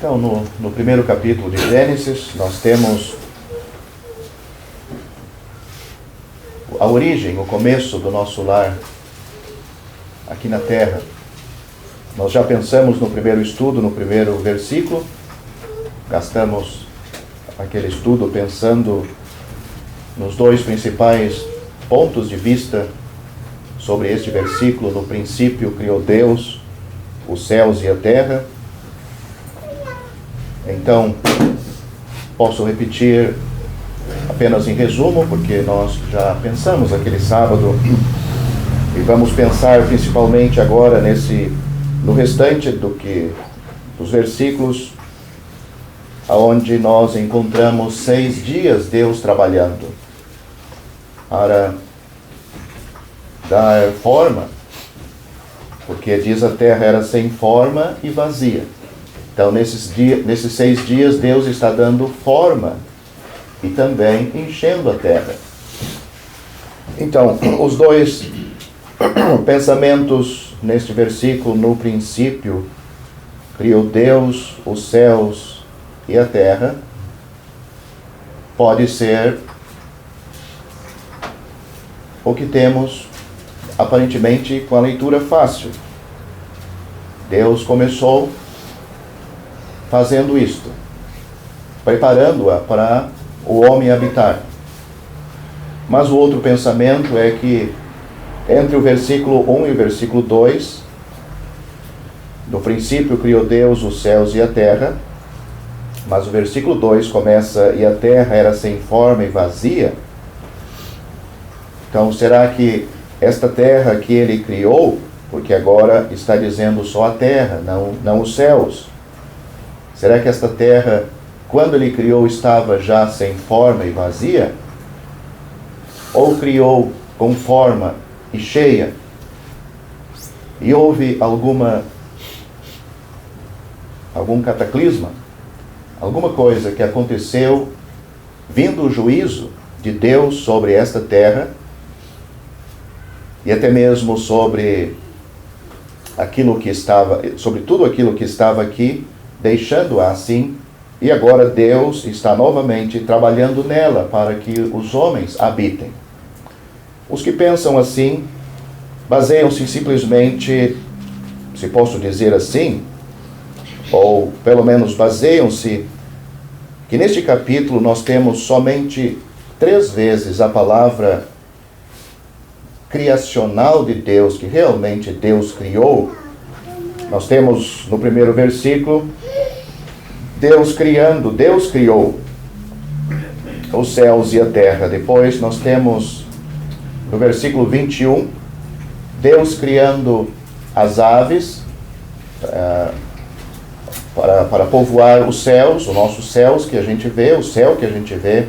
Então, no primeiro capítulo de Gênesis, nós temos a origem, o começo do nosso lar aqui na Terra. Nós já pensamos no primeiro estudo, no primeiro versículo, gastamos aquele estudo pensando nos dois principais pontos de vista sobre este versículo. No princípio criou Deus os céus e a terra. Então, posso repetir apenas em resumo, porque nós já pensamos aquele sábado e vamos pensar principalmente agora no restante dos versículos, onde nós encontramos 6 dias Deus trabalhando para dar forma, porque diz a terra era sem forma e vazia. Então, nesses 6 dias, Deus está dando forma e também enchendo a terra. Então, os dois pensamentos neste versículo, no princípio, criou Deus os céus e a terra, pode ser o que temos aparentemente com a leitura fácil. Deus começou fazendo isto, preparando-a para o homem habitar. Mas o outro pensamento é que entre o versículo 1 e o versículo 2, no princípio criou Deus os céus e a terra, mas o versículo 2 começa, e a terra era sem forma e vazia. Então, será que esta terra que ele criou, porque agora está dizendo só a terra, não os céus, será que esta terra, quando ele criou, estava já sem forma e vazia? Ou criou com forma e cheia? E houve algum cataclisma? Alguma coisa que aconteceu, vindo o juízo de Deus sobre esta terra, e até mesmo sobre tudo aquilo que estava aqui, deixando-a assim, e agora Deus está novamente trabalhando nela para que os homens habitem. Os que pensam assim baseiam-se simplesmente, se posso dizer assim, ou pelo menos baseiam-se que neste capítulo nós temos somente 3 vezes a palavra criacional de Deus, que realmente Deus criou. Nós temos no primeiro versículo Deus criou os céus e a terra. Depois nós temos no versículo 21 Deus criando as aves para povoar os céus, os nossos céus que a gente vê, o céu que a gente vê,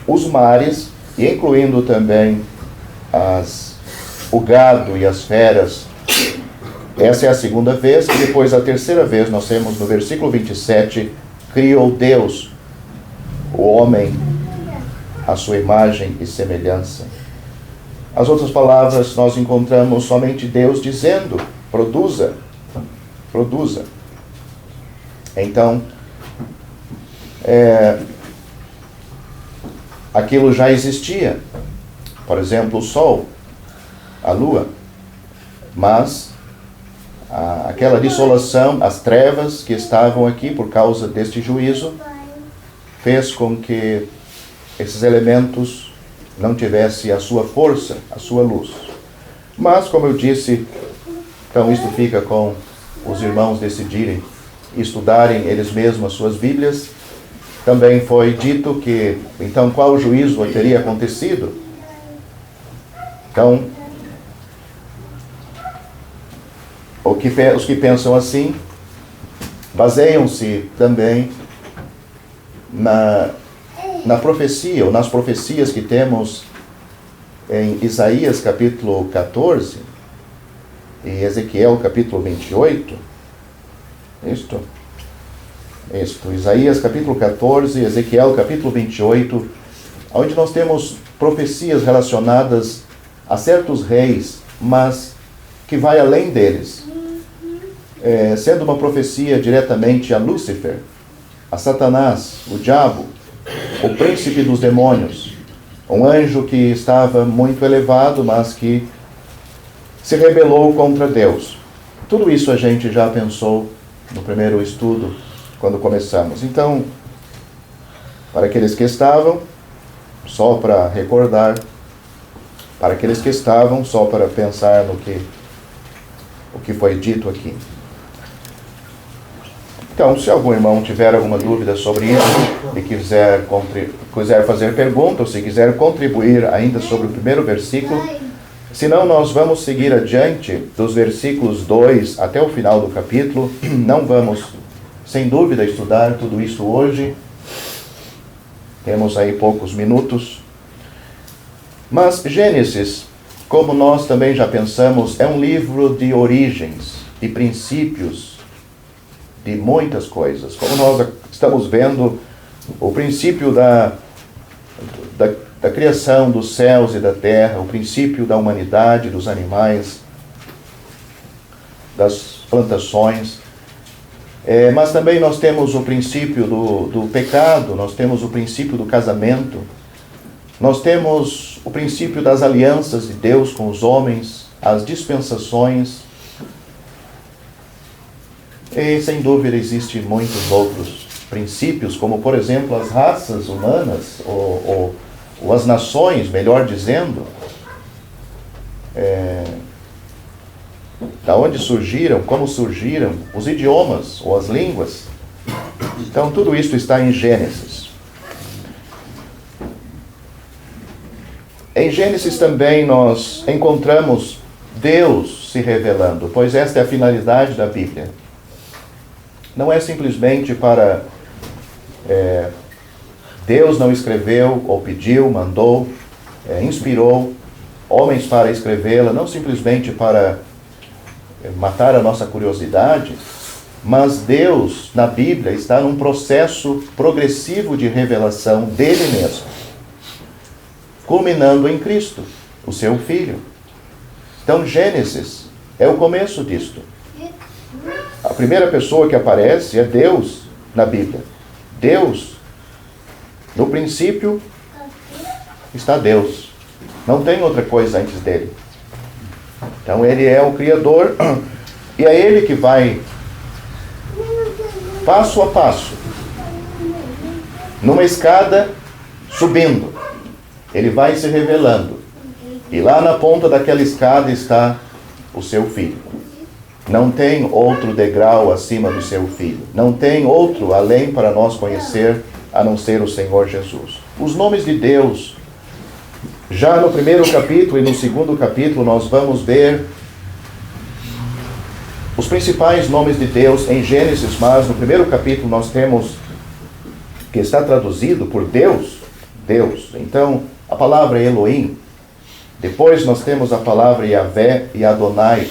os mares, e incluindo também o gado e as feras. Essa é a segunda vez. E depois a terceira vez nós temos no versículo 27, criou Deus o homem à sua imagem e semelhança. As outras palavras nós encontramos somente Deus dizendo, produza. Então, aquilo já existia. Por exemplo, o sol, a lua, mas aquela dissolução, as trevas que estavam aqui por causa deste juízo, fez com que esses elementos não tivessem a sua força, a sua luz. Mas, como eu disse, então isto fica com os irmãos decidirem, estudarem eles mesmos as suas Bíblias. Também foi dito que, então, qual juízo teria acontecido? Então, os que pensam assim baseiam-se também na profecia, ou nas profecias que temos em Isaías capítulo 14 e Ezequiel capítulo 28. Isto, Isaías capítulo 14 e Ezequiel capítulo 28, onde nós temos profecias relacionadas a certos reis, mas que vai além deles, sendo uma profecia diretamente a Lúcifer, a Satanás, o diabo, o príncipe dos demônios, um anjo que estava muito elevado, mas que se rebelou contra Deus. Tudo isso a gente já pensou no primeiro estudo, quando começamos. Então, para aqueles que estavam, só para recordar, para aqueles que estavam, só para pensar no que foi dito aqui. Então, se algum irmão tiver alguma dúvida sobre isso e quiser fazer pergunta, ou se quiser contribuir ainda sobre o primeiro versículo, senão nós vamos seguir adiante dos versículos 2 até o final do capítulo. Não vamos, sem dúvida, estudar tudo isso hoje. Temos aí poucos minutos. Mas Gênesis, como nós também já pensamos, é um livro de origens, de princípios, de muitas coisas. Como nós estamos vendo, o princípio da criação dos céus e da terra, o princípio da humanidade, dos animais, das plantações. Mas também nós temos o princípio do pecado, nós temos o princípio do casamento, nós temos o princípio das alianças de Deus com os homens, as dispensações. E, sem dúvida, existem muitos outros princípios, como, por exemplo, as raças humanas, ou as nações, melhor dizendo, da onde surgiram, como surgiram, os idiomas ou as línguas. Então, tudo isso está em Gênesis. Em Gênesis também nós encontramos Deus se revelando, pois esta é a finalidade da Bíblia. Não é simplesmente para... Deus não escreveu, ou pediu, mandou, inspirou homens para escrevê-la, não simplesmente para matar a nossa curiosidade, mas Deus, na Bíblia, está num processo progressivo de revelação dele mesmo, culminando em Cristo, o seu Filho. Então, Gênesis é o começo disto. A primeira pessoa que aparece é Deus na Bíblia. Deus, no princípio, está Deus. Não tem outra coisa antes dele. Então, ele é o Criador, e é ele que vai, passo a passo, numa escada, subindo. Ele vai se revelando. E lá na ponta daquela escada está o seu Filho. Não tem outro degrau acima do seu Filho. Não tem outro além para nós conhecer, a não ser o Senhor Jesus. Os nomes de Deus, já no primeiro capítulo e no segundo capítulo, nós vamos ver os principais nomes de Deus em Gênesis, mas no primeiro capítulo nós temos, que está traduzido por Deus, Deus. Então, a palavra é Elohim. Depois nós temos a palavra Yahvé e Adonai.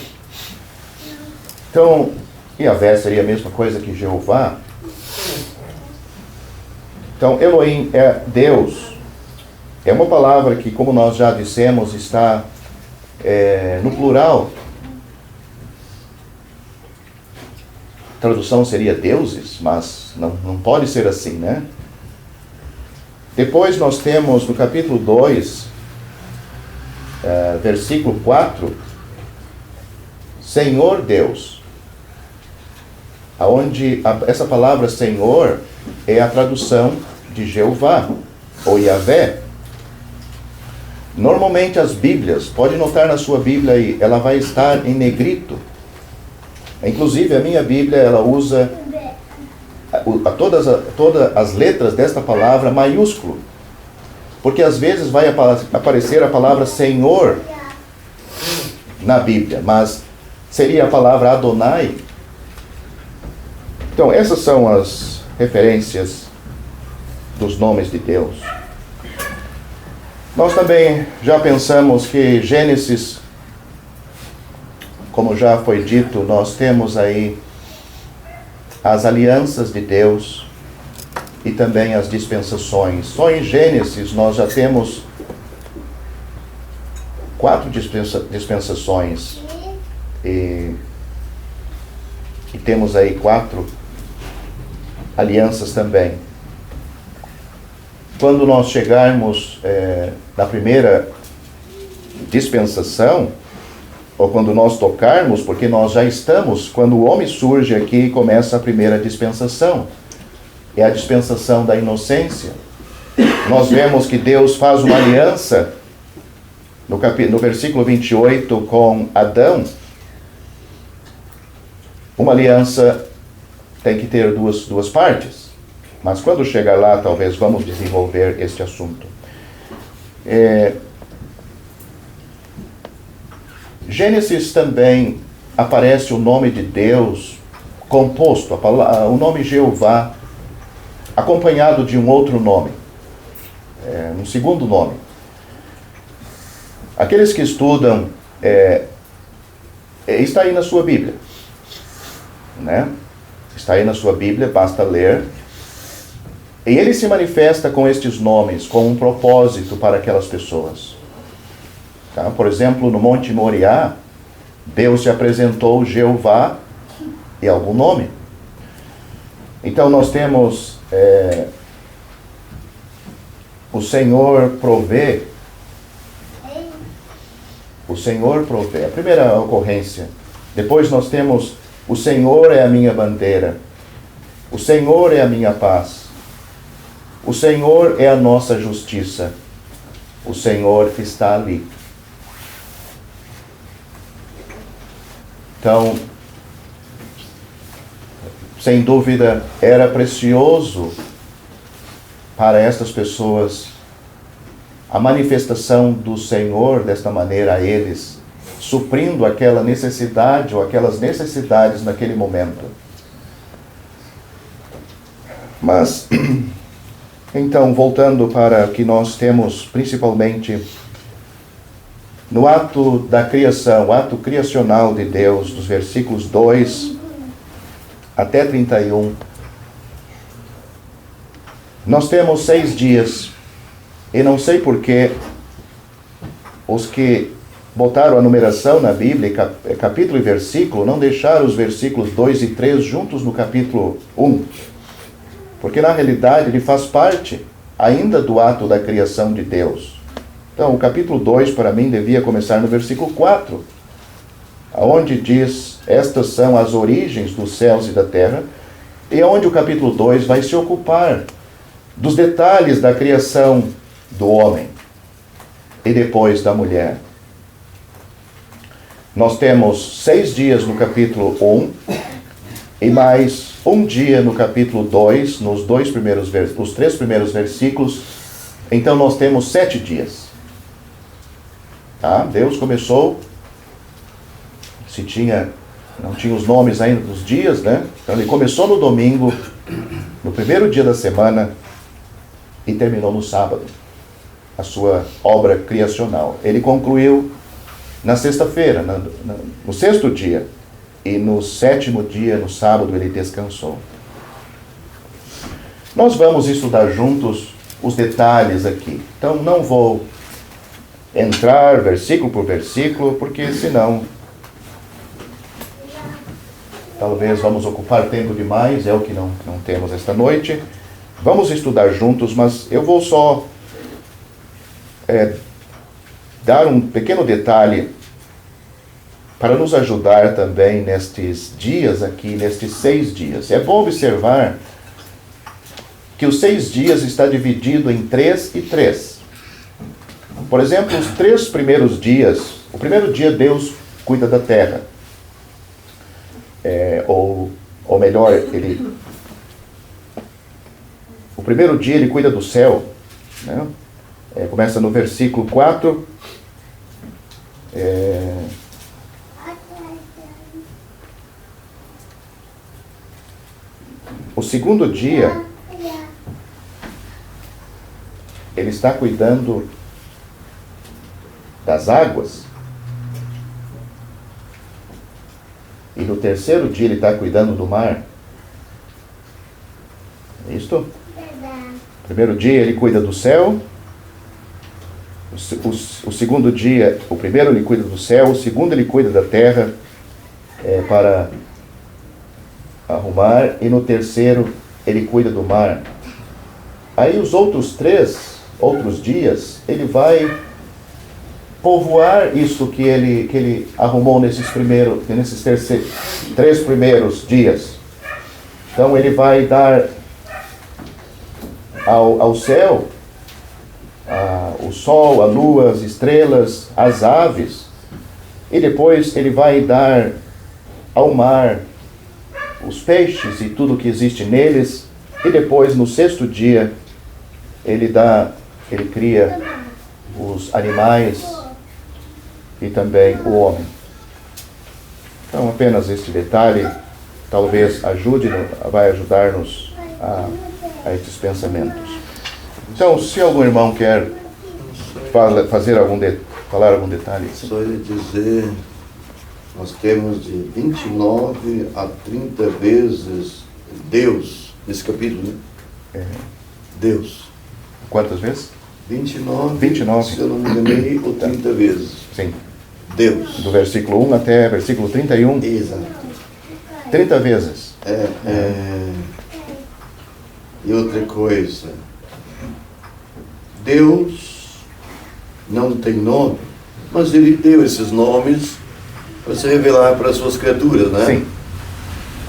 Então, Yahvé seria a mesma coisa que Jeová. Então, Elohim é Deus. É uma palavra que, como nós já dissemos, está no plural. A tradução seria deuses, mas não pode ser assim, né? Depois nós temos no capítulo 2, versículo 4, Senhor Deus. Onde essa palavra Senhor é a tradução de Jeová, ou Yahvé. Normalmente as Bíblias, pode notar na sua Bíblia aí, ela vai estar em negrito. Inclusive a minha Bíblia, ela usa todas as letras desta palavra maiúsculo. Porque às vezes vai aparecer a palavra Senhor na Bíblia, mas seria a palavra Adonai. Então, essas são as referências dos nomes de Deus. Nós também já pensamos que Gênesis, como já foi dito, nós temos aí as alianças de Deus e também as dispensações. Só em Gênesis nós já temos 4 dispensações e temos aí 4 alianças também. Quando nós chegarmos na primeira dispensação, ou quando nós tocarmos, porque nós já estamos, quando o homem surge aqui, começa a primeira dispensação. É a dispensação da inocência. Nós vemos que Deus faz uma aliança, no versículo 28, com Adão. Uma aliança tem que ter duas partes. Mas quando chegar lá, talvez vamos desenvolver este assunto. Gênesis também aparece o nome de Deus composto, o nome Jeová, acompanhado de um outro nome, um segundo nome. Aqueles que estudam, está aí na sua Bíblia, né? Está aí na sua Bíblia, basta ler. E ele se manifesta com estes nomes, com um propósito para aquelas pessoas. Tá? Por exemplo, no Monte Moriá, Deus se apresentou Jeová e algum nome. Então nós temos o Senhor provê. O Senhor provê. A primeira ocorrência. Depois nós temos o Senhor é a minha bandeira. O Senhor é a minha paz. O Senhor é a nossa justiça. O Senhor está ali. Então, sem dúvida, era precioso para estas pessoas a manifestação do Senhor desta maneira a eles, suprindo aquela necessidade ou aquelas necessidades naquele momento. Mas, então, voltando para o que nós temos principalmente no ato da criação, o ato criacional de Deus, dos versículos 2 até 31, nós temos 6 dias, e não sei porquê os que botaram a numeração na Bíblia, capítulo e versículo, não deixaram os versículos 2 e 3 juntos no capítulo 1, porque na realidade ele faz parte ainda do ato da criação de Deus. Então, o capítulo 2, para mim, devia começar no versículo 4, onde diz, estas são as origens dos céus e da terra, e onde o capítulo 2 vai se ocupar dos detalhes da criação do homem e depois da mulher. Nós temos 6 dias no capítulo 1 e mais um dia no capítulo 2, nos 3 primeiros versículos. Então, nós temos 7 dias. Tá? Deus começou, não tinha os nomes ainda dos dias, né? Então ele começou no domingo, no primeiro dia da semana, e terminou no sábado, a sua obra criacional. Ele concluiu na sexta-feira, no 6º dia, e no 7º dia, no sábado, ele descansou. Nós vamos estudar juntos os detalhes aqui. Então não vou entrar versículo por versículo, porque senão talvez vamos ocupar tempo demais, é o que não temos esta noite. Vamos estudar juntos, mas eu vou só dar um pequeno detalhe para nos ajudar também nestes dias aqui, nestes 6 dias. É bom observar que os 6 dias está dividido em 3 e 3. Por exemplo, os 3 primeiros dias, o primeiro dia Deus cuida da terra. Ou melhor, o primeiro dia ele cuida do céu, né? Começa no versículo 4. O segundo dia, ele está cuidando das águas. E no terceiro dia ele está cuidando do mar. É isto? Primeiro dia ele cuida do céu. O segundo dia, o primeiro ele cuida do céu, o segundo ele cuida da terra para arrumar, e no terceiro ele cuida do mar. Aí os outros dias, ele vai povoar isso que ele arrumou nesses 3 primeiros dias. Então ele vai dar ao céu o sol, a lua, as estrelas, as aves, e depois ele vai dar ao mar os peixes e tudo que existe neles, e depois no 6º dia ele cria os animais e também o homem. Então apenas este detalhe talvez vai ajudar-nos a esses pensamentos. Então, se algum irmão quer falar algum detalhe. Só ia dizer, nós temos de 29 a 30 vezes Deus, nesse capítulo, né? Deus. Quantas vezes? 29, se eu não me enganei, ou 30 vezes. Sim. Deus. Do versículo 1 até versículo 31. Exato. 30 vezes. E outra coisa, Deus não tem nome, mas Ele deu esses nomes para se revelar para as suas criaturas, né? Sim.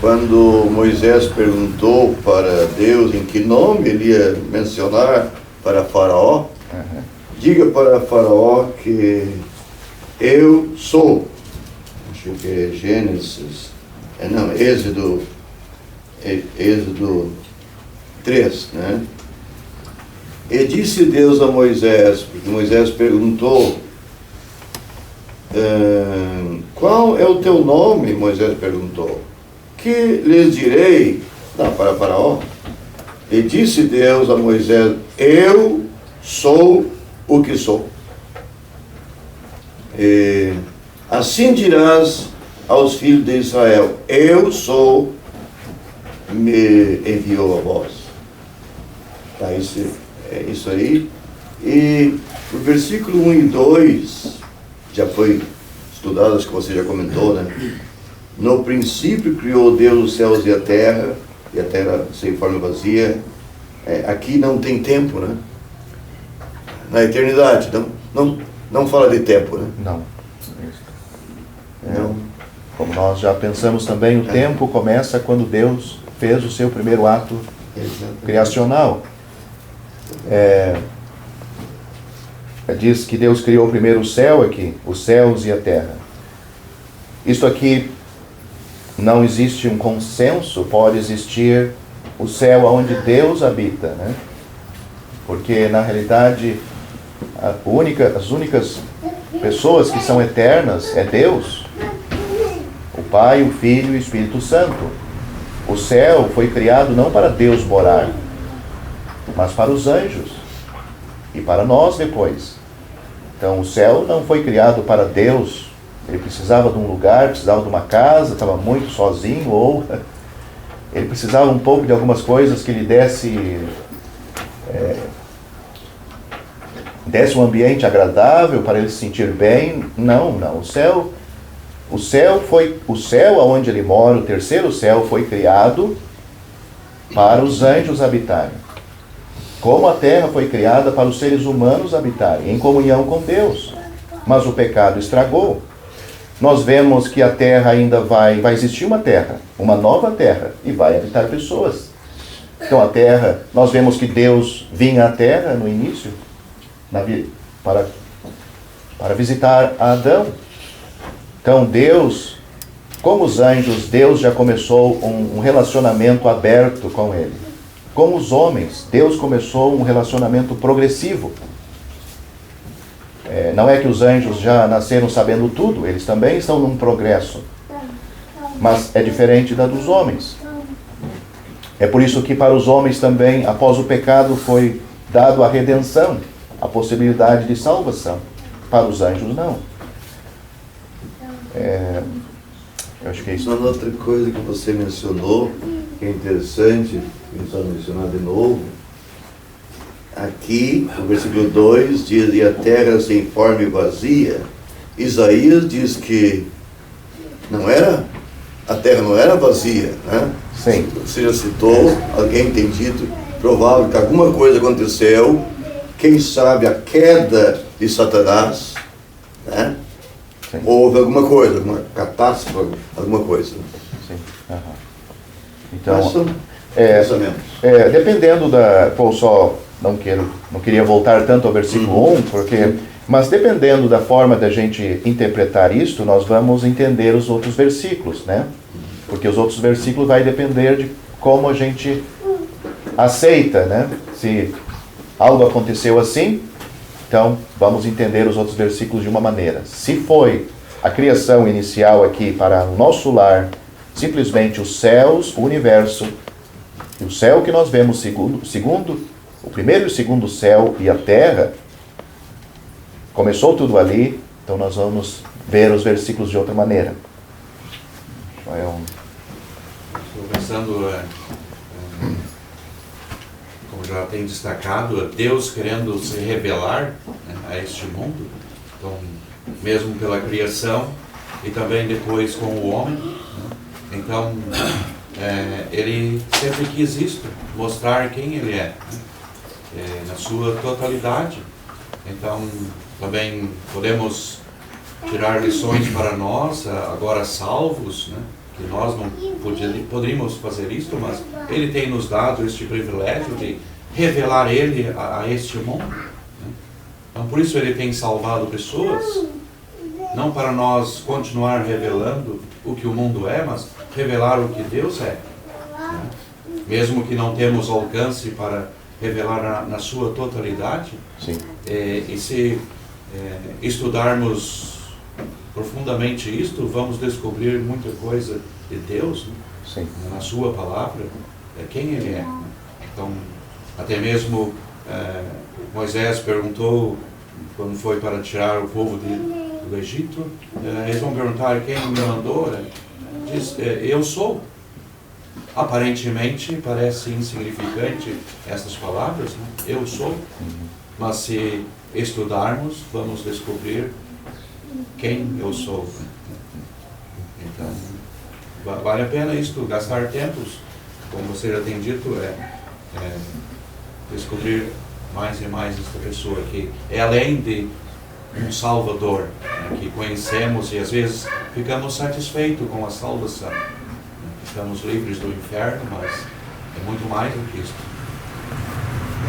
Quando Moisés perguntou para Deus em que nome ele ia mencionar para Faraó, diga para Faraó que eu sou. Acho que é Gênesis, Êxodo 3, né? E disse Deus a Moisés, porque Moisés perguntou, qual é o teu nome? Moisés perguntou. Que lhes direi? Para Faraó. E disse Deus a Moisés, eu sou o que sou. E assim dirás aos filhos de Israel, eu sou, me enviou a vós. Tá, isso aí. E o versículo 1 e 2 já foi estudado, acho que você já comentou, né? No princípio criou Deus os céus e a terra sem forma vazia. Aqui não tem tempo, né? Na eternidade, não fala de tempo, né? Não. Como nós já pensamos também, o tempo começa quando Deus fez o seu primeiro ato criacional. Diz que Deus criou primeiro o céu aqui, os céus e a terra. Isto aqui não existe um consenso, pode existir o céu onde Deus habita, né? Porque na realidade as únicas pessoas que são eternas é Deus, o Pai, o Filho e o Espírito Santo. O céu foi criado não para Deus morar, mas para os anjos e para nós depois. Então o céu não foi criado para Deus. Ele precisava de um lugar, precisava de uma casa, estava muito sozinho, ou ele precisava um pouco de algumas coisas que lhe desse um ambiente agradável para ele se sentir bem. Não. O céu aonde ele mora, o terceiro céu, foi criado para os anjos habitarem. Como a terra foi criada para os seres humanos habitarem, em comunhão com Deus. Mas o pecado estragou. Nós vemos que a terra ainda vai existir uma nova terra, e vai habitar pessoas. Então a terra, nós vemos que Deus vinha à terra no início, para visitar Adão. Então Deus, como os anjos, Deus já começou um relacionamento aberto com ele. Como os homens, Deus começou um relacionamento progressivo. Não é que os anjos já nasceram sabendo tudo, eles também estão num progresso. Mas é diferente da dos homens. É por isso que para os homens também, após o pecado, foi dado a redenção, a possibilidade de salvação. Para os anjos, não. Eu acho que é isso. Uma outra coisa que você mencionou, que é interessante, pensar mencionar de novo, aqui, no versículo 2, diz, e a terra sem forma e vazia. Isaías diz que não era a terra não era vazia, né? Sim. Você já citou, alguém tem dito, provável que alguma coisa aconteceu, quem sabe a queda de Satanás, né? Sim. Houve alguma coisa, alguma catástrofe, alguma coisa. Sim. Aham. Então, Mas são pensamentos. dependendo da... Pô, só não queria voltar tanto ao versículo 1, mas dependendo da forma da gente interpretar isto, nós vamos entender os outros versículos, né? Porque os outros versículos vai depender de como a gente aceita, né? Se algo aconteceu assim, então vamos entender os outros versículos de uma maneira. Se foi a criação inicial aqui para o nosso lar, simplesmente os céus, o universo, e o céu que nós vemos segundo o primeiro e o segundo céu e a terra, começou tudo ali, então nós vamos ver os versículos de outra maneira. Estou pensando, como já tem destacado, Deus querendo se revelar, né, a este mundo, então, mesmo pela criação e também depois com o homem, né, então ele sempre quis isto, mostrar quem ele é, né, na sua totalidade. Então também podemos tirar lições para nós, agora salvos, né, que nós não poderíamos fazer isto, mas ele tem nos dado este privilégio de revelar ele a este mundo, né? Então por isso ele tem salvado pessoas, não para nós continuar revelando o que o mundo é, mas revelar o que Deus é, né? Mesmo que não temos alcance para revelar na sua totalidade. Sim. E se estudarmos profundamente isto, vamos descobrir muita coisa de Deus, né? Sim. Na sua palavra, quem ele é, né? Então, até mesmo Moisés perguntou, quando foi para tirar o povo do Egito, eles vão perguntar quem me mandou, diz, eu sou. Aparentemente parece insignificante essas palavras, né? Eu sou, mas se estudarmos, vamos descobrir quem eu sou. Então, vale a pena isto, gastar tempos, como você já tem dito, descobrir mais e mais esta pessoa que é além de um Salvador, né, que conhecemos e às vezes ficamos satisfeitos com a salvação. Estamos livres do inferno, mas é muito mais do que isso.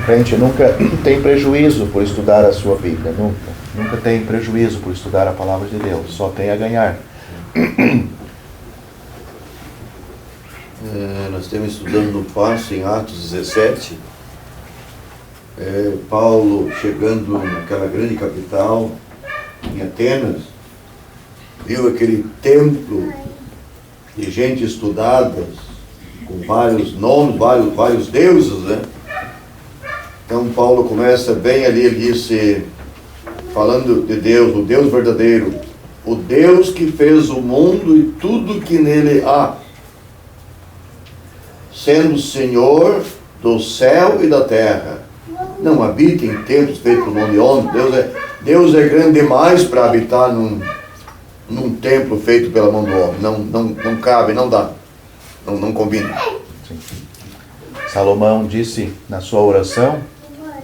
Gente, nunca tem prejuízo por estudar a sua Bíblia, nunca tem prejuízo por estudar a palavra de Deus, só tem a ganhar. Nós estamos estudando no passo em Atos 17, Paulo chegando naquela grande capital, em Atenas, viu aquele templo de gente estudada, com vários nomes, vários deuses, né? Então Paulo começa bem ali, ele disse, falando de Deus, o Deus verdadeiro, o Deus que fez o mundo e tudo que nele há, sendo Senhor do céu e da terra, não habita em templos feitos por mão de homem. Deus é grande demais para habitar num templo feito pela mão do homem. Não cabe, não dá, não combina. Sim. Salomão disse na sua oração,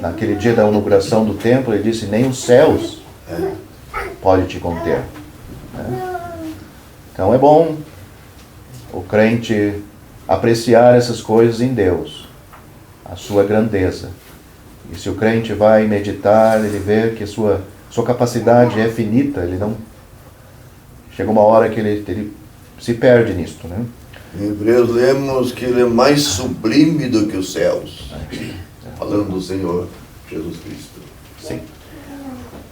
naquele dia da inauguração do templo, ele disse, nem os céus pode te conter. Então é bom o crente apreciar essas coisas em Deus, a sua grandeza. E se o crente vai meditar, ele vê que sua capacidade é finita, ele não... Chega uma hora que ele se perde nisto, né? Em Hebreus lemos que ele é mais sublime do que os céus, falando do Senhor Jesus Cristo. Sim.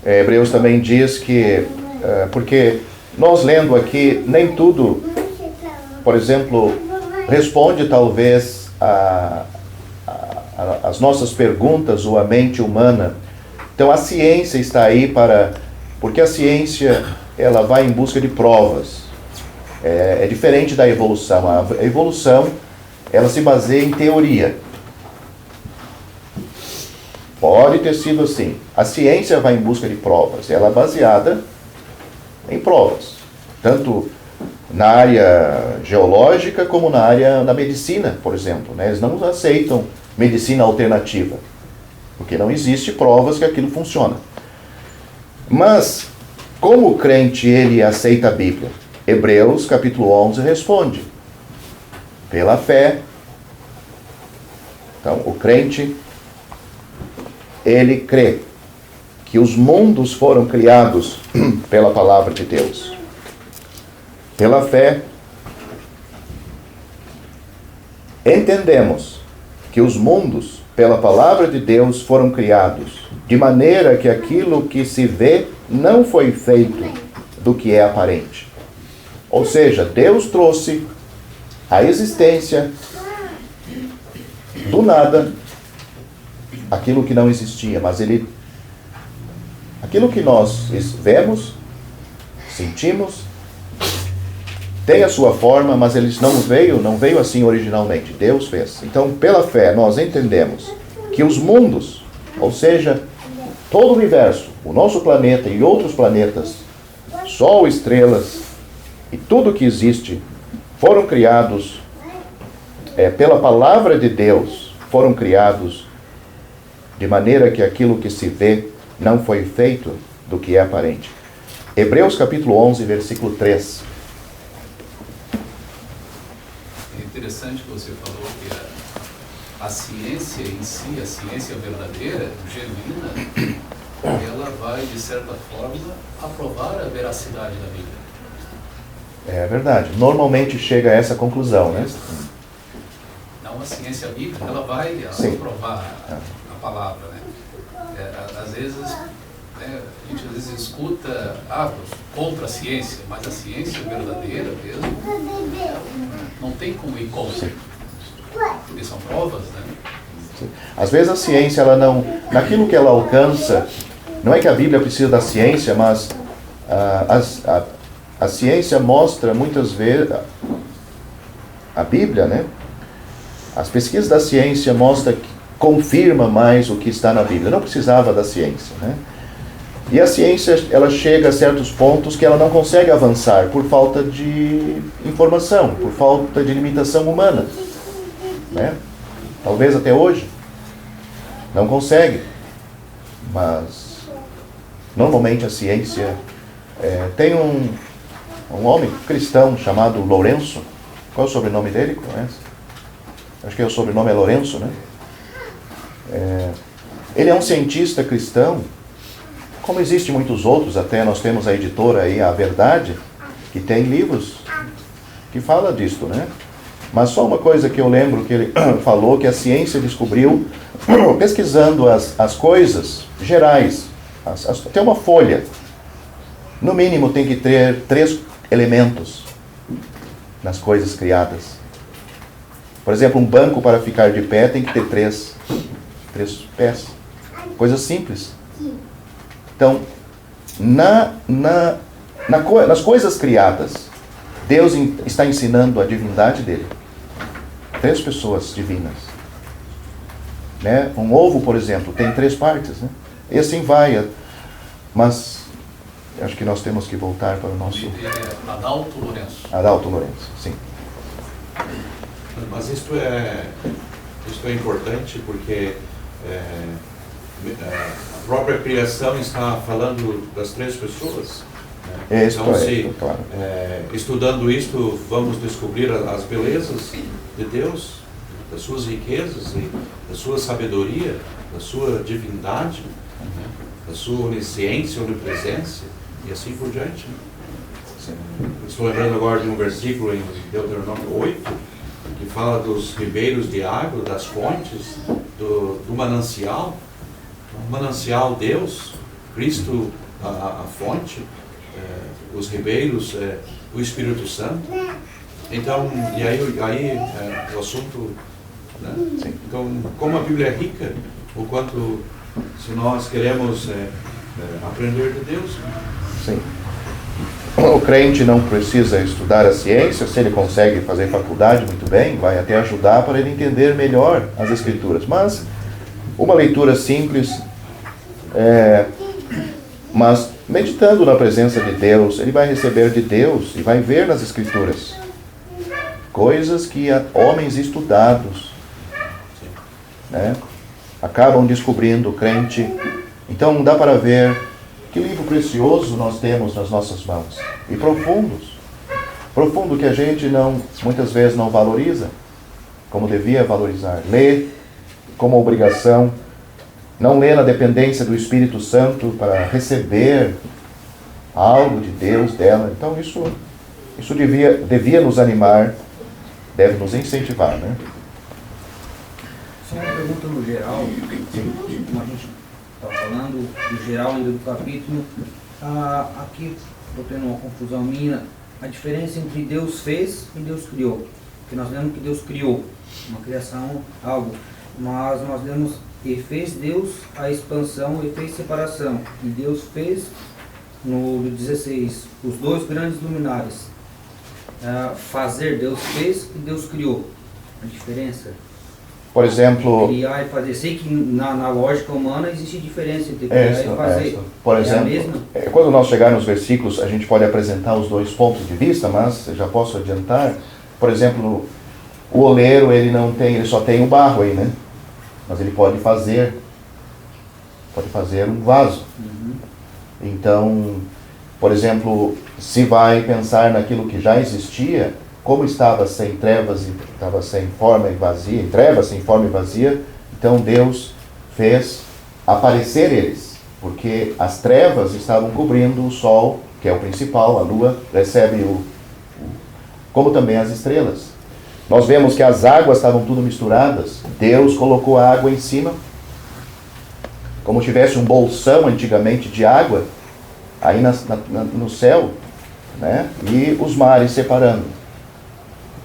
Hebreus também diz que, porque nós lendo aqui, nem tudo, por exemplo, responde talvez as nossas perguntas ou a mente humana. Então a ciência está aí porque a ciência, ela vai em busca de provas. É diferente da evolução. A evolução, ela se baseia em teoria. Pode ter sido assim. A ciência vai em busca de provas. Ela é baseada em provas. Tanto na área geológica como na área da medicina, por exemplo, né? Eles não aceitam medicina alternativa, porque não existe provas que aquilo funciona. Mas, como o crente, ele aceita a Bíblia? Hebreus, capítulo 11, responde. Pela fé. Então, o crente, ele crê que os mundos foram criados pela palavra de Deus. Pela fé, entendemos que os mundos, pela palavra de Deus, foram criados, de maneira que aquilo que se vê não foi feito do que é aparente. Ou seja, Deus trouxe a existência do nada aquilo que não existia, mas aquilo que nós vemos, sentimos, tem a sua forma, mas ele não veio assim originalmente. Deus fez. Então, pela fé, nós entendemos que os mundos, ou seja, todo o universo, o nosso planeta e outros planetas, Sol, estrelas e tudo que existe, foram criados pela palavra de Deus, foram criados de maneira que aquilo que se vê não foi feito do que é aparente. Hebreus capítulo 11, versículo 3. É interessante que você falou que a ciência em si, a ciência verdadeira, genuína, ela vai, de certa forma, aprovar a veracidade da Bíblia. É verdade. Normalmente chega a essa conclusão, né? Não, a ciência bíblica, ela vai aprovar a palavra, né? Às vezes, né, a gente às vezes escuta contra a ciência, mas a ciência verdadeira mesmo não tem como ir contra, porque são provas, né? Às vezes a ciência, ela não, naquilo que ela alcança, não é que a Bíblia precisa da ciência, mas a ciência mostra muitas vezes, a Bíblia, né? As pesquisas da ciência mostram que confirma mais o que está na Bíblia. Não precisava da ciência, né? E a ciência, ela chega a certos pontos que ela não consegue avançar por falta de informação, por falta de limitação humana, né? Talvez até hoje não consegue, mas normalmente a ciência tem um homem cristão chamado Lourenço. Qual é o sobrenome dele? Conhece? Acho que o sobrenome é Lourenço, né? Ele é um cientista cristão, como existem muitos outros, até nós temos a editora aí, A Verdade, que tem livros que fala disto, né? Mas só uma coisa que eu lembro que ele falou, que a ciência descobriu, pesquisando as coisas gerais, tem uma folha, no mínimo tem que ter 3 elementos nas coisas criadas. Por exemplo, um banco para ficar de pé tem que ter 3 pés. Coisas simples. Então, nas coisas criadas, Deus está ensinando a divindade dele. 3 pessoas divinas. Né? Um ovo, por exemplo, tem 3 partes. Né? E assim vai. Mas acho que nós temos que voltar para o nosso... Adalto Lourenço. Adalto Lourenço, sim. Mas isto é importante porque a própria criação está falando das 3 pessoas. Né? Então, claro. Estudando isto, vamos descobrir as belezas de Deus, das suas riquezas, e da sua sabedoria, da sua divindade, da sua onisciência, onipresença, e assim por diante. Estou lembrando agora de um versículo em Deuteronômio 8, que fala dos ribeiros de água, das fontes, do manancial. O manancial, Deus, Cristo, a fonte, os ribeiros, o Espírito Santo. Então, e aí o assunto, né? Então, como a Bíblia é rica, o quanto, se nós queremos aprender de Deus. Sim. O crente não precisa estudar a ciência, se ele consegue fazer faculdade, muito bem, vai até ajudar para ele entender melhor as Escrituras. Mas uma leitura simples, Mas meditando na presença de Deus, ele vai receber de Deus e vai ver nas Escrituras coisas que homens estudados, né, acabam descobrindo, crente. Então dá para ver que livro precioso nós temos nas nossas mãos. E profundo que a gente muitas vezes não valoriza, como devia valorizar. Lê como obrigação, não lê na dependência do Espírito Santo para receber algo de Deus, dela. Então isso devia nos animar, deve nos incentivar, né? Só uma pergunta no geral, como a gente está falando, no geral ainda do capítulo, aqui estou tendo uma confusão minha, a diferença entre Deus fez e Deus criou. Porque nós lemos que Deus criou, uma criação, algo, mas nós lemos e fez Deus a expansão e fez separação. E Deus fez, no 16, os dois grandes luminares. Fazer, Deus fez e Deus criou. A diferença? Por exemplo... Criar e fazer. Sei que na lógica humana existe diferença entre criar e fazer. Por exemplo, quando nós chegarmos nos versículos, a gente pode apresentar os dois pontos de vista, mas já posso adiantar. Por exemplo, o oleiro, ele só tem o barro aí, né? Mas ele pode fazer um vaso. Uhum. Então, por exemplo, se vai pensar naquilo que já existia, como estava sem trevas e estava sem forma e vazia, em trevas sem forma e vazia, então Deus fez aparecer eles, porque as trevas estavam cobrindo o sol, que é o principal, a lua recebe como também as estrelas. Nós vemos que as águas estavam tudo misturadas, Deus colocou a água em cima, como tivesse um bolsão antigamente de água, aí no céu, né? E os mares separando.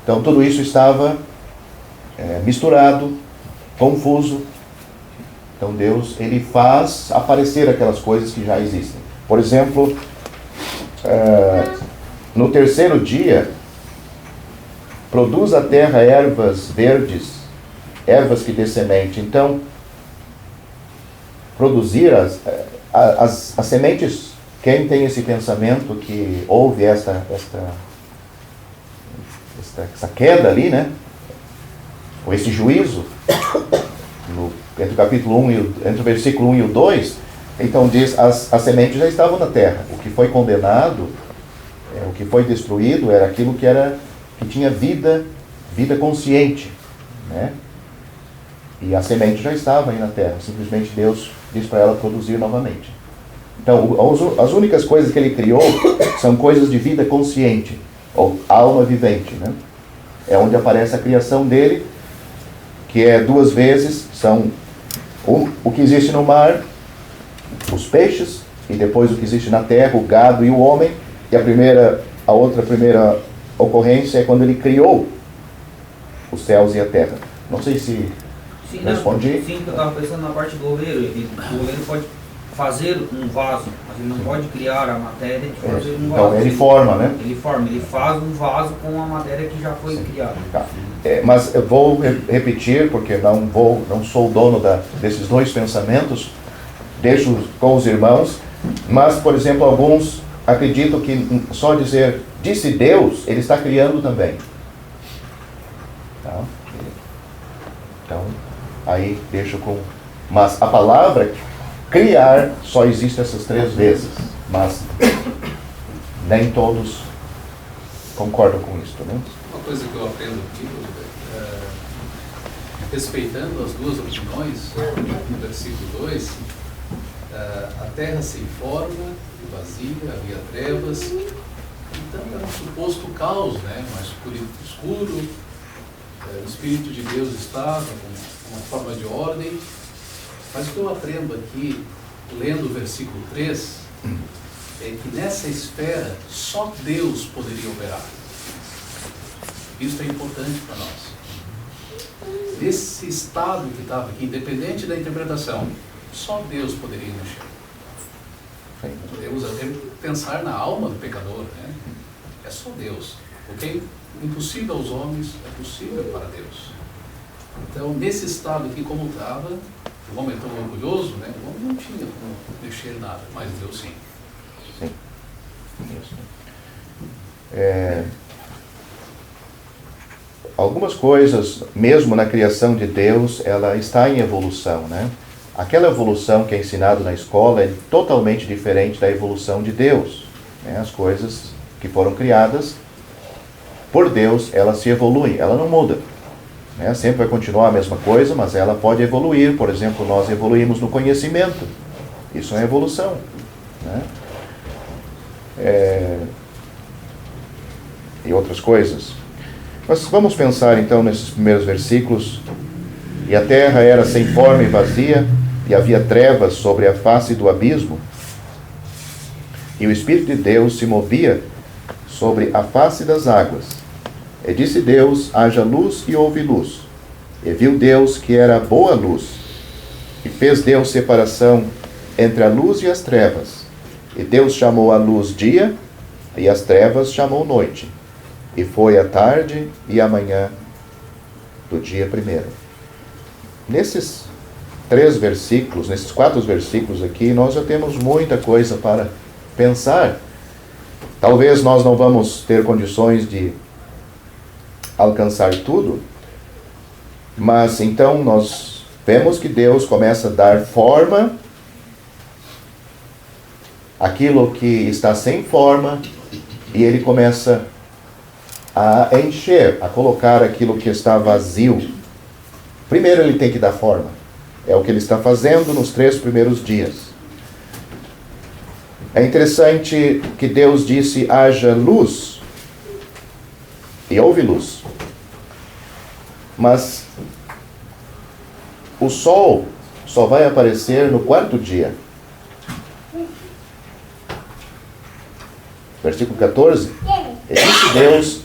Então tudo isso estava misturado, confuso. Então Deus, ele faz aparecer aquelas coisas que já existem. Por exemplo, no terceiro dia, produz a terra ervas verdes, ervas que dê semente. Então, produzir as sementes, quem tem esse pensamento que houve essa queda ali, né? Ou esse juízo, entre o capítulo 1 entre o versículo 1 e o 2, então diz, as sementes já estavam na terra. O que foi condenado, o que foi destruído, era aquilo que tinha vida consciente, né? E a semente já estava aí na terra, simplesmente Deus diz para ela produzir novamente. Então, as únicas coisas que ele criou são coisas de vida consciente, ou alma vivente, né? É onde aparece a criação dele, que é duas vezes, são o que existe no mar, os peixes, e depois o que existe na terra, o gado e o homem, e a outra primeira ocorrência é quando ele criou os céus e a terra. Não sei se respondi. Sim, eu estava pensando na parte do oleiro. O oleiro pode fazer um vaso, mas ele não pode criar a matéria de fazer um vaso. Então ele forma, né? Ele faz um vaso com a matéria que já foi criada. Tá. Mas eu vou repetir, porque não sou o dono desses dois pensamentos, deixo com os irmãos, mas, por exemplo, alguns acreditam que só dizer disse Deus, ele está criando também. Tá? Então, aí deixo com... Mas a palavra criar só existe essas 3 vezes, mas nem todos concordam com isso, né? Uma coisa que eu aprendo aqui, respeitando as duas opiniões, no versículo 2, a terra sem forma e vazia, havia trevas, então era um suposto caos, né? Mais escuro, o Espírito de Deus estava com uma forma de ordem, mas o que eu aprendo aqui, lendo o versículo 3, é que nessa esfera só Deus poderia operar. Isso é importante para nós. Nesse estado que estava aqui, independente da interpretação, só Deus poderia mexer. Podemos até pensar na alma do pecador, né? É só Deus. O que é impossível aos homens é possível para Deus. Então, nesse estado aqui como estava, O homem é tão orgulhoso, né? O homem não tinha como mexer em nada, mas Deus sim. Sim. Algumas coisas, mesmo na criação de Deus, ela está em evolução, né? Aquela evolução que é ensinada na escola é totalmente diferente da evolução de Deus, né? As coisas que foram criadas por Deus, elas se evoluem, ela não muda, né? Sempre vai continuar a mesma coisa, mas ela pode evoluir. Por exemplo, nós evoluímos no conhecimento. Isso é evolução, né? E outras coisas. Mas vamos pensar então nesses primeiros versículos. E a terra era sem forma e vazia, e havia trevas sobre a face do abismo, e o Espírito de Deus se movia sobre a face das águas. E disse Deus: haja luz, e houve luz. E viu Deus que era boa luz. E fez Deus separação entre a luz e as trevas. E Deus chamou a luz dia, e as trevas chamou noite. E foi a tarde e a manhã do dia primeiro. Nesses 3 versículos, nesses 4 versículos aqui, nós já temos muita coisa para pensar. Talvez nós não vamos ter condições de alcançar tudo, mas então nós vemos que Deus começa a dar forma àquilo que está sem forma, e Ele começa a encher, a colocar aquilo que está vazio. Primeiro Ele tem que dar forma. É o que Ele está fazendo nos 3 primeiros dias. É interessante que Deus disse: haja luz, e houve luz. Mas o sol só vai aparecer no 4º dia. Versículo 14. E disse Deus: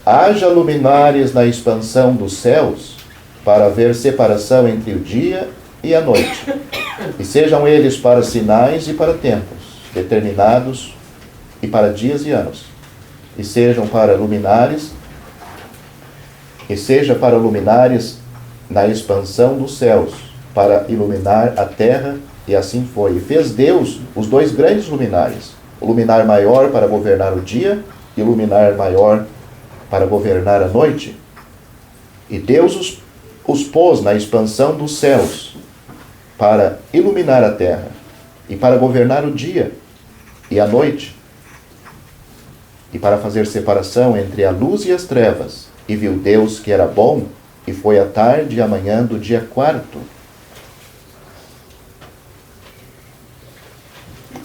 haja luminares na expansão dos céus, para haver separação entre o dia e a noite, e sejam eles para sinais e para tempos determinados, e para dias e anos, e sejam para luminares, e seja para luminares na expansão dos céus, para iluminar a terra. E assim foi. E fez Deus os 2 grandes luminares, o luminar maior para governar o dia, e o luminar maior para governar a noite. E Deus os pôs na expansão dos céus, para iluminar a terra, e para governar o dia e a noite, e para fazer separação entre a luz e as trevas. E viu Deus que era bom, e foi a tarde e a manhã do dia 4º.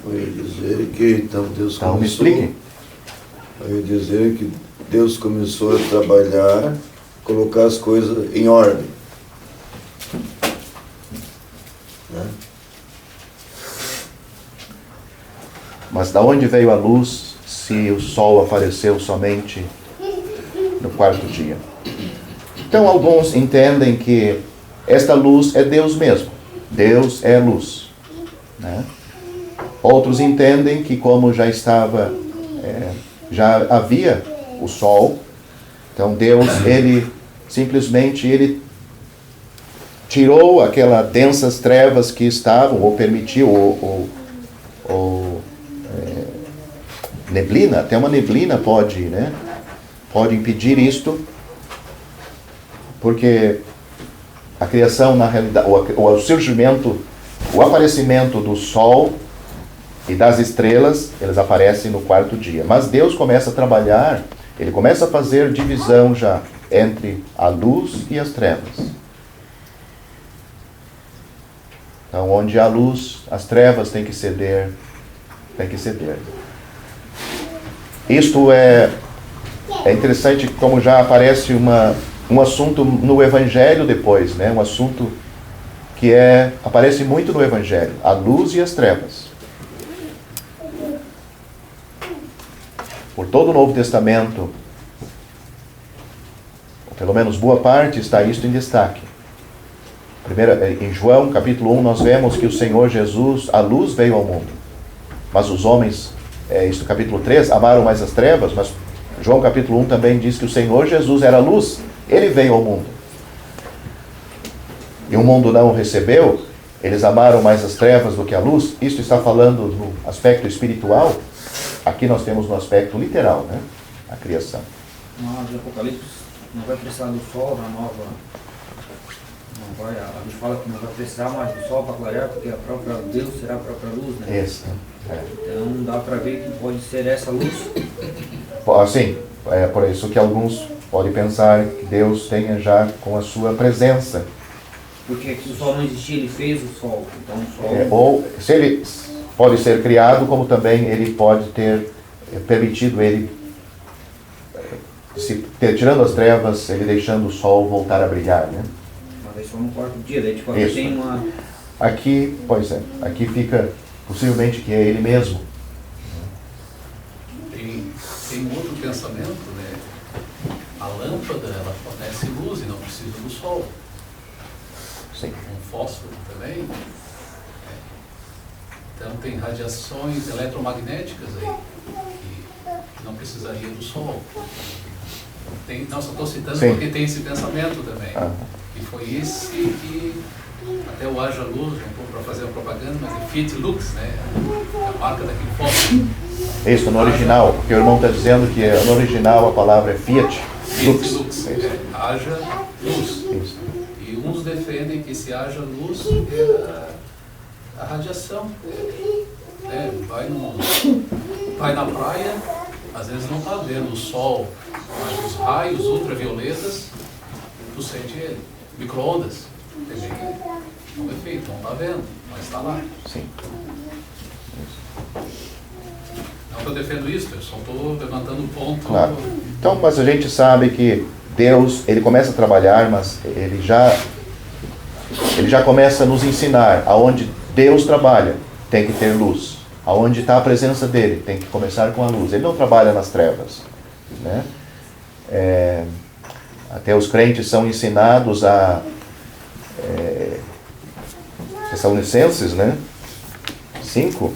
Vai dizer que então Deus Então, me começou. explique. Vai dizer que Deus começou a trabalhar, colocar as coisas em ordem. Né? Mas da onde veio a luz, se o sol apareceu somente no 4º dia? Então alguns entendem que esta luz é Deus mesmo. Deus é luz, né? Outros entendem que, como já estava, já havia o sol, então Deus, Ele simplesmente tirou aquelas densas trevas que estavam, ou permitiu, ou neblina, até uma neblina pode impedir isto, porque a criação, na realidade, o surgimento, o aparecimento do sol e das estrelas, eles aparecem no 4º dia. Mas Deus começa a trabalhar, Ele começa a fazer divisão já entre a luz e as trevas. Então, onde há luz, as trevas têm que ceder. Isto é interessante, como já aparece um assunto no Evangelho depois, né? Um assunto que aparece muito no Evangelho, a luz e as trevas. Por todo o Novo Testamento, pelo menos boa parte, está isto em destaque. Em João, capítulo 1, nós vemos que o Senhor Jesus, a luz veio ao mundo. Mas os homens, capítulo 3, amaram mais as trevas, mas João, capítulo 1, também diz que o Senhor Jesus era a luz. Ele veio ao mundo. e o mundo não o recebeu, eles amaram mais as trevas do que a luz. Isso está falando no aspecto espiritual. Aqui nós temos no aspecto literal, né? A criação. Mas o Apocalipse não vai precisar do sol na nova. Não vai, a gente fala que não vai precisar mais do sol para clarear, porque a própria Deus será a própria luz, né? Isso. Então dá para ver que pode ser essa luz. Assim, é por isso que alguns podem pensar que Deus tenha já com a sua presença. Porque se o sol não existia, ele fez o sol. Então o sol... Ou se ele pode ser criado, como também ele pode ter permitido ele, tirando as trevas, ele deixando o sol voltar a brilhar, né? Mas aí só no quarto dia, daí tipo, aqui tem uma... Aqui, pois é, aqui fica possivelmente que é ele mesmo. Tem um outro pensamento, né? A lâmpada, ela fornece luz e não precisa do sol. Sim. Um fósforo também. Então tem radiações eletromagnéticas aí, que não precisaria do sol. Não, só estou citando Sim. porque tem esse pensamento também. E foi esse que até o Haja Luz, não estou para fazer a propaganda, mas é Fiat Lux, né? A marca daquele fósforo. Isso, no original, porque o irmão está dizendo que no original a palavra é Fiat Lux. Haja luz. Isso. E uns defendem que esse haja luz é a radiação. Vai na praia, às vezes não está vendo o sol, mas os raios ultravioletas, tu sente ele. Micro-ondas, também é um efeito, não está vendo, mas está lá. Sim. Não que eu defendo isso, eu só estou levantando o ponto. Claro. Então, mas a gente sabe que Deus, ele começa a trabalhar, mas ele já começa a nos ensinar. Aonde Deus trabalha, tem que ter luz. Aonde está a presença dele, tem que começar com a luz. Ele não trabalha nas trevas, né? Até os crentes são ensinados a Tessalonicenses, né? 5,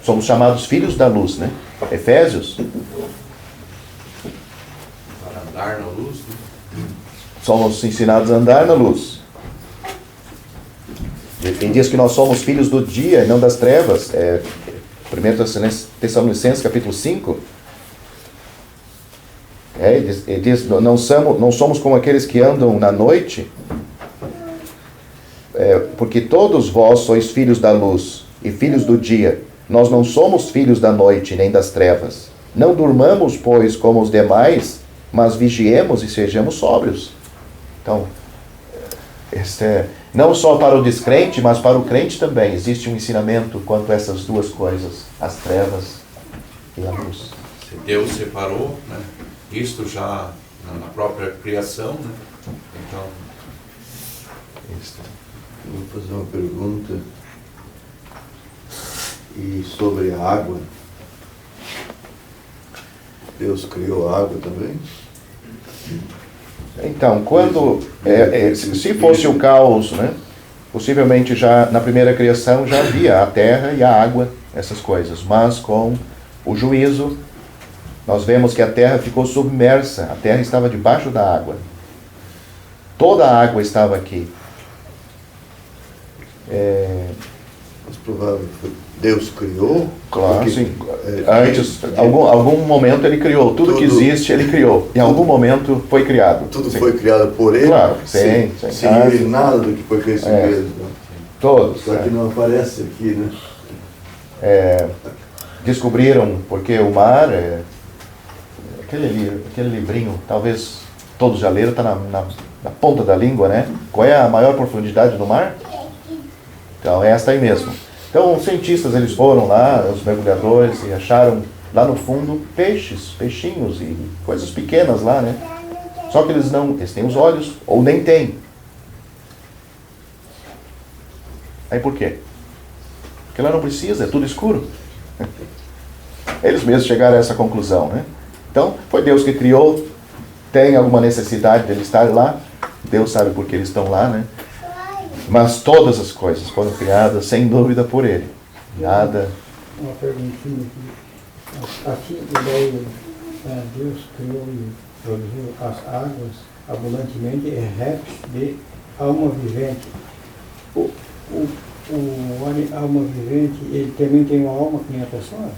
somos chamados filhos da luz, né? Efésios, Para andar na luz, né? somos ensinados a andar na luz. E diz que nós somos filhos do dia e não das trevas. 1 Tessalonicenses capítulo 5. Ele diz, não somos como aqueles que andam na noite, porque todos vós sois filhos da luz e filhos do dia. Nós não somos filhos da noite nem das trevas. Não durmamos, pois, como os demais, mas vigiemos e sejamos sóbrios. Então, não só para o descrente, mas para o crente também existe um ensinamento quanto a essas duas coisas, as trevas e a luz. Se Deus separou, né? Isto já na própria criação, né? Então, Vou fazer uma pergunta. E sobre a água? Deus criou a água também? Então, quando se fosse o caos, né? Possivelmente já na primeira criação já havia a terra e a água, essas coisas, mas com o juízo nós vemos que a terra ficou submersa, a terra estava debaixo da água. Toda a água estava aqui. Mas provável que Deus criou? Claro, porque, sim. Antes, algum momento ele criou. Tudo que existe, ele criou. Em algum momento foi criado. Tudo sim. foi criado por ele? Claro, sim. Sem ele nada do que foi feito mesmo. Todos. Só que não aparece aqui, né? Descobriram porque o mar, aquele livrinho, talvez todos já leram, está na ponta da língua, né? Qual é a maior profundidade do mar? Então, é esta aí mesmo. Então, os cientistas, eles foram lá, os mergulhadores, e acharam lá no fundo peixinhos e coisas pequenas lá, né? Só que eles têm os olhos, ou nem têm. Aí por quê? Porque lá não precisa, é tudo escuro. Eles mesmos chegaram a essa conclusão, né? Então, foi Deus que criou, tem alguma necessidade de eles estarem lá, Deus sabe por que eles estão lá, né? Mas todas as coisas foram criadas, sem dúvida, por Ele. Nada... Uma perguntinha aqui. Assim, igual Deus criou e produziu as águas abundantemente, é repto de alma vivente, alma vivente, ele também tem uma alma que nem a pessoa,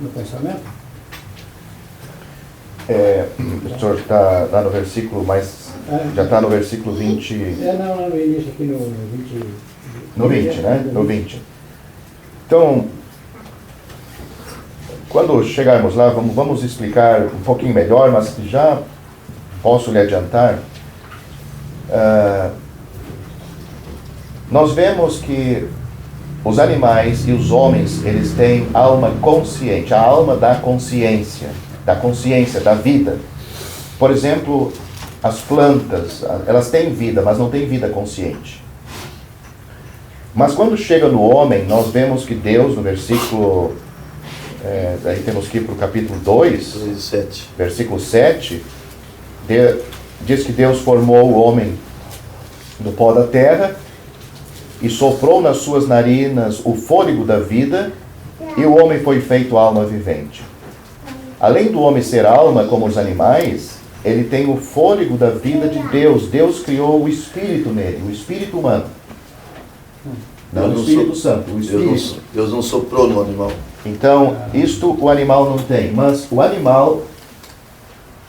no pensamento? O senhor está lá no versículo, mas já está no versículo 20. Não, no início aqui no 20. No 20, né? No 20. Então, quando chegarmos lá, vamos explicar um pouquinho melhor, mas já posso lhe adiantar. Nós vemos que os animais e os homens, eles têm alma consciente, a alma da consciência, da vida. Por exemplo, as plantas, elas têm vida, mas não têm vida consciente. Mas quando chega no homem, nós vemos que Deus, no versículo, aí temos que ir para o capítulo 2, versículo 7, diz que Deus formou o homem do pó da terra e soprou nas suas narinas o fôlego da vida, e o homem foi feito alma vivente. Além do homem ser alma como os animais, ele tem o fôlego da vida de Deus. Deus criou o espírito nele, o espírito humano. Não o Espírito Santo, o espírito. Deus não soprou no animal. Então, isto o animal não tem. Mas o animal,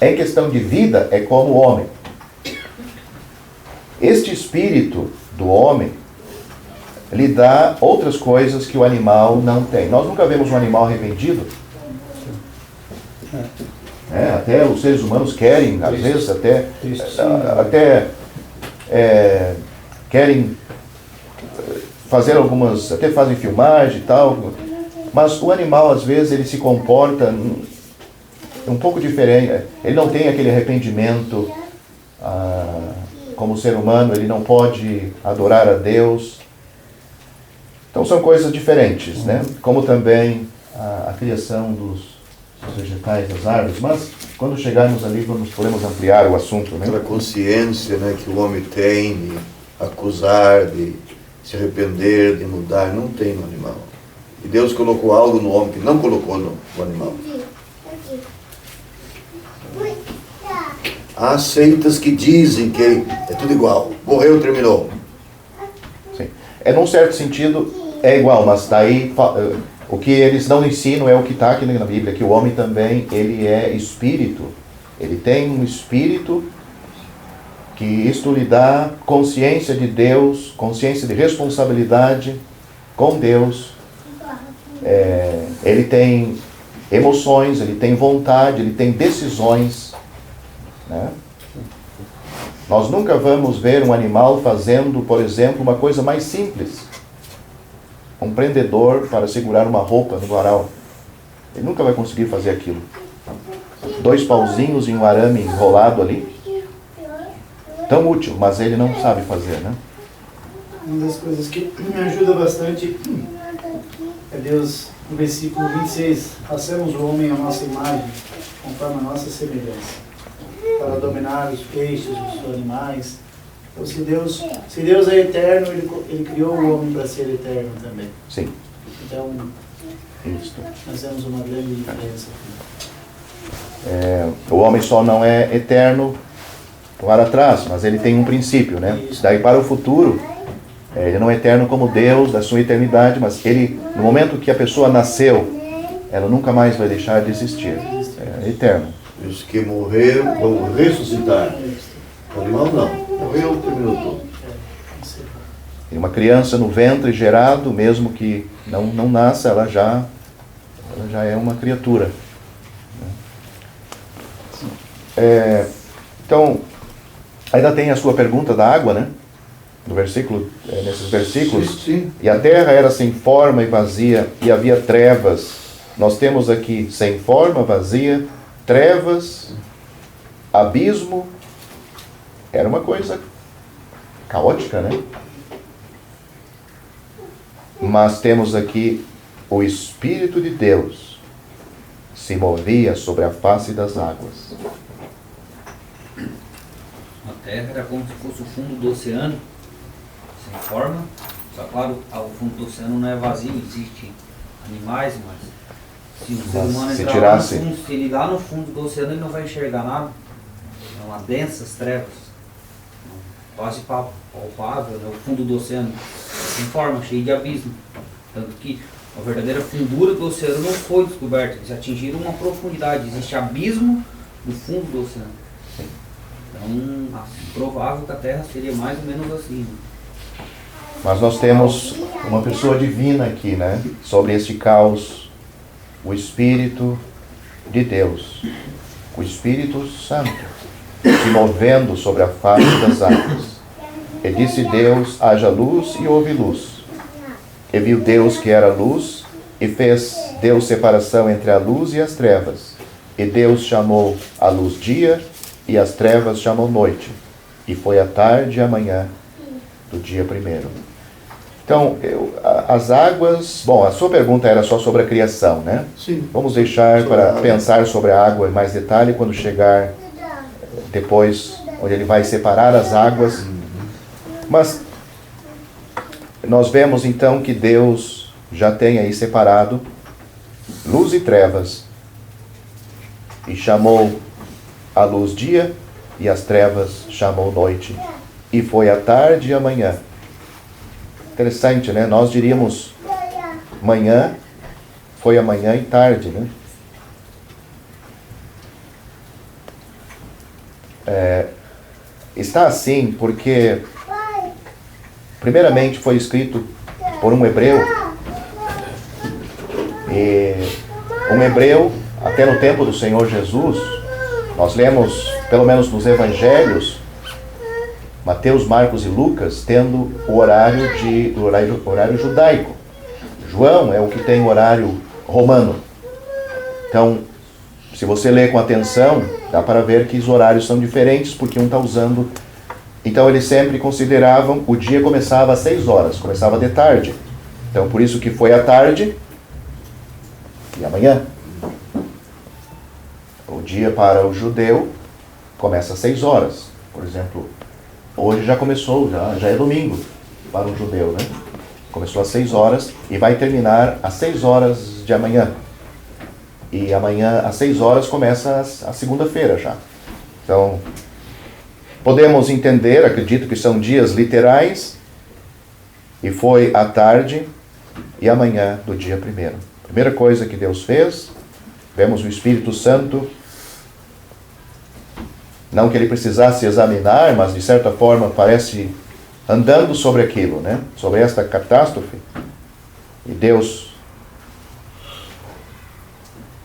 em questão de vida, é como o homem. Este espírito do homem lhe dá outras coisas que o animal não tem. Nós nunca vemos um animal arrependido. Até os seres humanos querem, às vezes, até querem fazer algumas, até fazem filmagem e tal, mas o animal, às vezes, ele se comporta um pouco diferente. Ele não tem aquele arrependimento como ser humano, ele não pode adorar a Deus. Então são coisas diferentes, né? Como também a criação dos vegetais, das árvores, mas quando chegarmos ali podemos ampliar o assunto, né? Aquela consciência, né, que o homem tem de acusar, de se arrepender, de mudar, não tem no animal. E Deus colocou algo no homem que não colocou no animal. Há seitas que dizem que é tudo igual, morreu, terminou. Sim. Num certo sentido é igual, mas daí o que eles não ensinam é o que está aqui na Bíblia, que o homem também, ele é espírito. Ele tem um espírito que isto lhe dá consciência de Deus, consciência de responsabilidade com Deus. Ele tem emoções, ele tem vontade, ele tem decisões, né? Nós nunca vamos ver um animal fazendo, por exemplo, uma coisa mais simples. Um prendedor para segurar uma roupa no varal. Ele nunca vai conseguir fazer aquilo. 2 pauzinhos e um arame enrolado ali. Tão útil, mas ele não sabe fazer, né? Uma das coisas que me ajuda bastante é Deus, no versículo 26, façamos o homem a nossa imagem, conforme a nossa semelhança, para dominar os peixes, os animais. Então, se Deus é eterno, ele criou o homem para ser eterno também. Sim. Então, nós temos uma grande diferença aqui. O homem só não é eterno para trás, mas ele tem um princípio, né? Daí para o futuro, ele não é eterno como Deus, da sua eternidade, mas ele, no momento que a pessoa nasceu, ela nunca mais vai deixar de existir. É eterno. Os que morreram vão ressuscitar. O animal não. Morreu, terminou tudo. E uma criança no ventre gerado, mesmo que não nasça, ela já é uma criatura. Então, ainda tem a sua pergunta da água, né? No versículo, nesses versículos. Sim. E a terra era sem forma e vazia, e havia trevas. Nós temos aqui sem forma, vazia, trevas, abismo. Era uma coisa caótica, né? Mas temos aqui o Espírito de Deus se movia sobre a face das águas. A terra era como se fosse o fundo do oceano, sem forma. Só claro, o fundo do oceano não é vazio, existem animais, mas se o ser humano entrar lá no fundo, se ele lá no fundo do oceano, ele não vai enxergar nada. São densas trevas. quase palpável, né? O fundo do oceano sem forma, cheio de abismo. Tanto que a verdadeira fundura do oceano não foi descoberta, eles atingiram uma profundidade, existe abismo no fundo do oceano. Então, provável que a Terra seria mais ou menos assim. Né? Mas nós temos uma pessoa divina aqui, né? Sobre este caos, o Espírito de Deus, o Espírito Santo, se movendo sobre a face das águas. E disse Deus, haja luz, e houve luz. E viu Deus que era luz, e fez Deus separação entre a luz e as trevas. E Deus chamou a luz dia, e as trevas chamou noite. E foi a tarde e a manhã do dia primeiro. Então, as águas... Bom, a sua pergunta era só sobre a criação, né? Sim. Vamos deixar para pensar sobre a água em mais detalhe quando chegar depois, onde ele vai separar as águas. Mas nós vemos então que Deus já tem aí separado luz e trevas. E chamou a luz dia, e as trevas chamou noite. E foi a tarde e a manhã. Interessante, né? Nós diríamos manhã, foi amanhã e tarde, né? Está assim porque, primeiramente, foi escrito por um hebreu. E um hebreu, até no tempo do Senhor Jesus, nós lemos, pelo menos nos evangelhos, Mateus, Marcos e Lucas, tendo o horário judaico. João é o que tem o horário romano. Então, se você ler com atenção, dá para ver que os horários são diferentes, porque um está usando... Então, eles sempre consideravam, o dia começava às 6 horas, começava de tarde. Então, por isso que foi à tarde e amanhã. O dia para o judeu começa às 6 horas. Por exemplo, hoje já começou, já é domingo para um judeu, né? Começou às 6 horas e vai terminar às 6 horas de amanhã. E amanhã, às 6 horas, começa a segunda-feira já. Então, podemos entender, acredito que são dias literais, e foi à tarde e amanhã do dia primeiro. Primeira coisa que Deus fez, vemos o Espírito Santo, não que ele precisasse examinar, mas de certa forma parece andando sobre aquilo, né? Sobre esta catástrofe. E Deus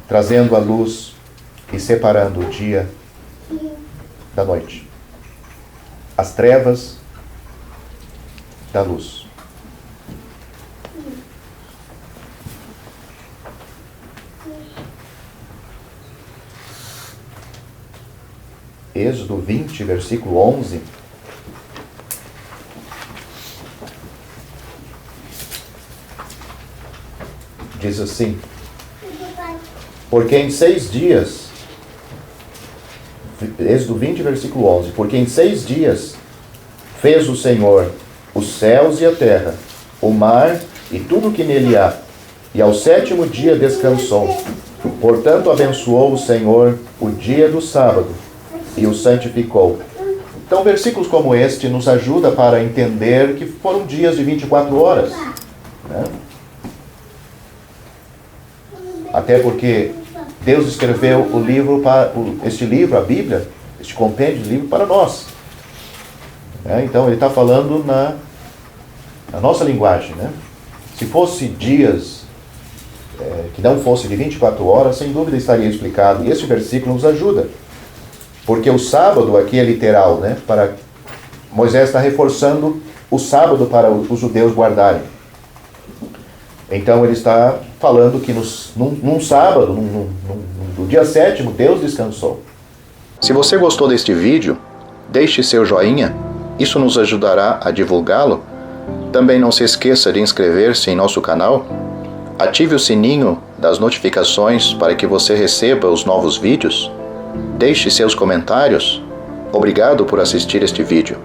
trazendo a luz e separando o dia da noite. As trevas da luz. Êxodo 20, versículo 11. Diz assim: porque em 6 dias, Êxodo 20, versículo 11, porque em 6 dias fez o Senhor os céus e a terra, o mar e tudo o que nele há, e ao 7º dia descansou. Portanto abençoou o Senhor o dia do sábado e o santificou. Então versículos como este nos ajudam para entender que foram dias de 24 horas, né? Até porque Deus escreveu o livro este livro, a Bíblia, este compêndio de livro para nós. Então ele está falando na nossa linguagem, né? Se fosse dias que não fosse de 24 horas, sem dúvida estaria explicado. E esse versículo nos ajuda. Porque o sábado aqui é literal, né? Moisés está reforçando o sábado para os judeus guardarem. Então ele está falando que num sábado, no dia 7º, Deus descansou. Se você gostou deste vídeo, deixe seu joinha, isso nos ajudará a divulgá-lo. Também não se esqueça de inscrever-se em nosso canal, ative o sininho das notificações para que você receba os novos vídeos, deixe seus comentários. Obrigado por assistir este vídeo.